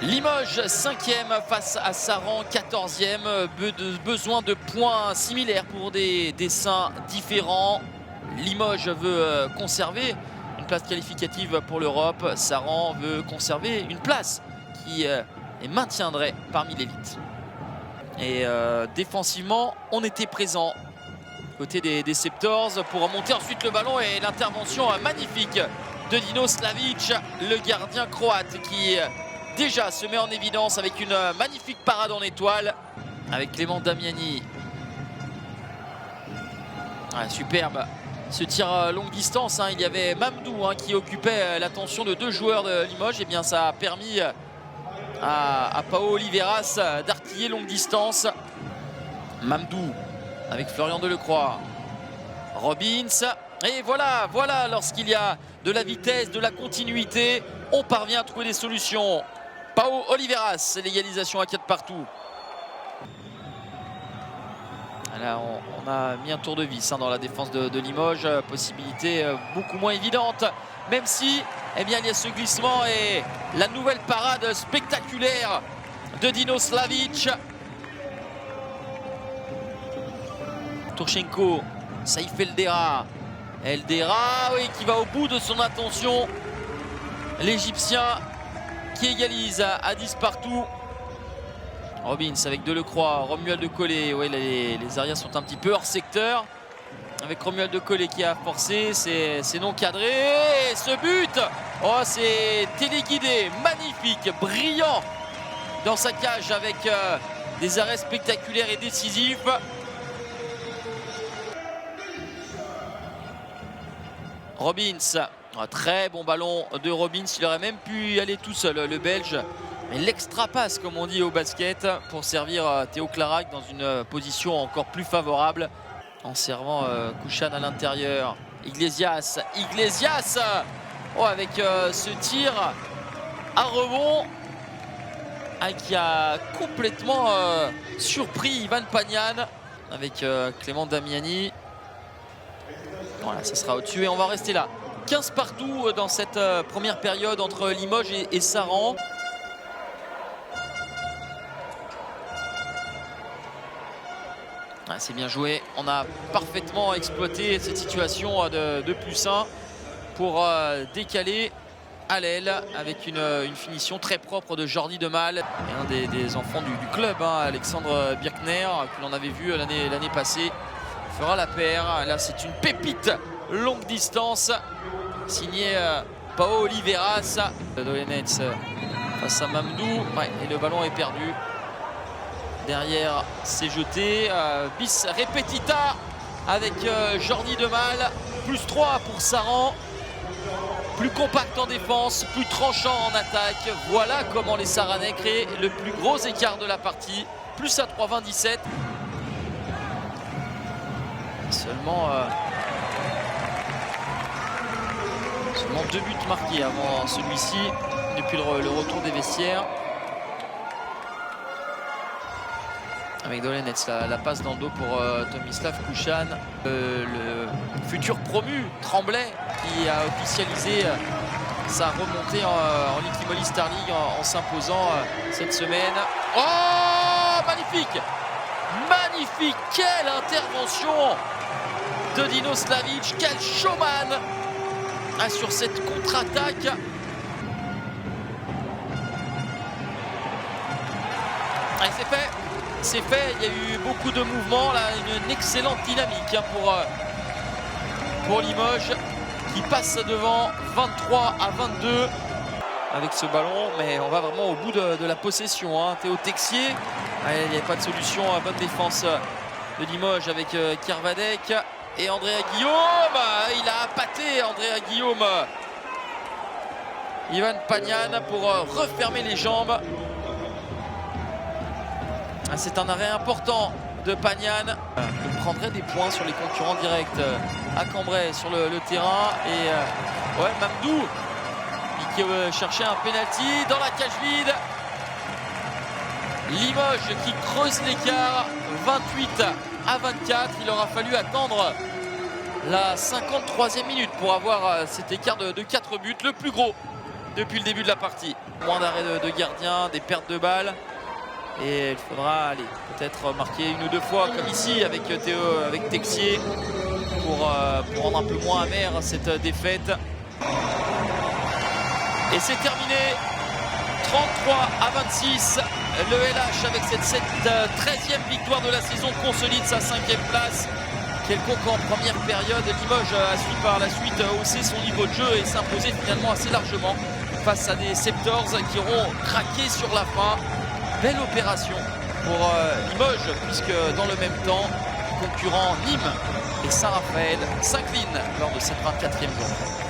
Limoges 5e face à Saran 14e. Besoin de points similaires pour des dessins différents. Limoges veut conserver une place qualificative pour l'Europe. Saran veut conserver une place qui les maintiendrait parmi l'élite. Et défensivement, on était présent côté des Septors pour remonter ensuite le ballon et l'intervention magnifique de Dino Slavic, le gardien croate qui déjà se met en évidence avec une magnifique parade en étoile avec Clément Damiani. Superbe ce tir longue distance, il y avait Mamdou qui occupait l'attention de deux joueurs de Limoges. Et bien ça a permis à Pao Oliveras d'artiller longue distance. Mamdou avec Florian Delecroix, Robbins, et voilà lorsqu'il y a de la vitesse, de la continuité, on parvient à trouver des solutions. Pao Oliveras, l'égalisation à 4 partout. Là, on a mis un tour de vis dans la défense de Limoges, possibilité beaucoup moins évidente, même si il y a ce glissement et la nouvelle parade spectaculaire de Dino Slavic. Turchenko, Saïf Eldera, oui, qui va au bout de son intention. L'Égyptien qui égalise à 10 partout. Robbins avec Delecroix, Romuald Decollet. Oui, les arrières sont un petit peu hors secteur. Avec Romuald Decollet qui a forcé, c'est non cadré. Et ce but, c'est téléguidé, magnifique, brillant dans sa cage avec des arrêts spectaculaires et décisifs. Robbins, un très bon ballon de Robbins, il aurait même pu y aller tout seul, le Belge. Mais l'extra passe, comme on dit au basket, pour servir Théo Clarac dans une position encore plus favorable. En servant Kouchan à l'intérieur. Iglesias, avec ce tir à rebond qui a complètement surpris Ivan Pagnan avec Clément Damiani. Voilà, ça sera au-dessus et on va rester là. 15 partout dans cette première période entre Limoges et Saran. C'est bien joué. On a parfaitement exploité cette situation de +1 pour décaler à l'aile avec une finition très propre de Jordi Demal. Et un des enfants du club, Alexandre Birkner, que l'on avait vu l'année passée, fera la paire. Là, c'est une pépite longue distance signée Pao Oliveras. Dolenets face à Mamdou. Et le ballon est perdu. Derrière, c'est jeté. Bis repetita avec Jordi Demal. +3 pour Saran. Plus compact en défense, plus tranchant en attaque. Voilà comment les Saranais créent le plus gros écart de la partie. Plus à 3,27. Seulement 2 buts marqués avant celui-ci depuis le retour des vestiaires. Avec Dolenets, la passe dans le dos pour Tomislav Kouchan. Le futur promu Tremblay qui a officialisé sa remontée en Liquimoli Star League en s'imposant cette semaine. Oh, magnifique! Magnifique! Quelle intervention de Dino Slavic! Quel showman sur cette contre-attaque! C'est fait, il y a eu beaucoup de mouvements, là, une excellente dynamique pour Limoges qui passe devant 23-22 avec ce ballon, mais on va vraiment au bout de la possession. Théo Texier, il n'y avait pas de solution, bonne défense de Limoges avec Kervadec et Andrea Guillaume. Il a appâté Andrea Guillaume, Ivan Pagnan, pour refermer les jambes. C'est un arrêt important de Pagnan. Il prendrait des points sur les concurrents directs à Cambrai sur le terrain. Et Mamdou qui cherchait un penalty dans la cage vide. Limoges qui creuse l'écart, 28-24. Il aura fallu attendre la 53e minute pour avoir cet écart de 4 buts, le plus gros depuis le début de la partie. Moins d'arrêts de gardien, des pertes de balles. Et il faudra aller peut-être marquer une ou deux fois comme ici avec Texier pour rendre un peu moins amer cette défaite. Et c'est terminé, 33-26. Le LH avec cette 13e victoire de la saison consolide sa 5e place. Quelconque en première période, Limoges a su par la suite hausser son niveau de jeu et s'imposer finalement assez largement face à des Septors qui auront craqué sur la fin. Belle opération pour Limoges, puisque dans le même temps, les concurrents Nîmes et Saint-Raphaël s'inclinent lors de cette 24e journée.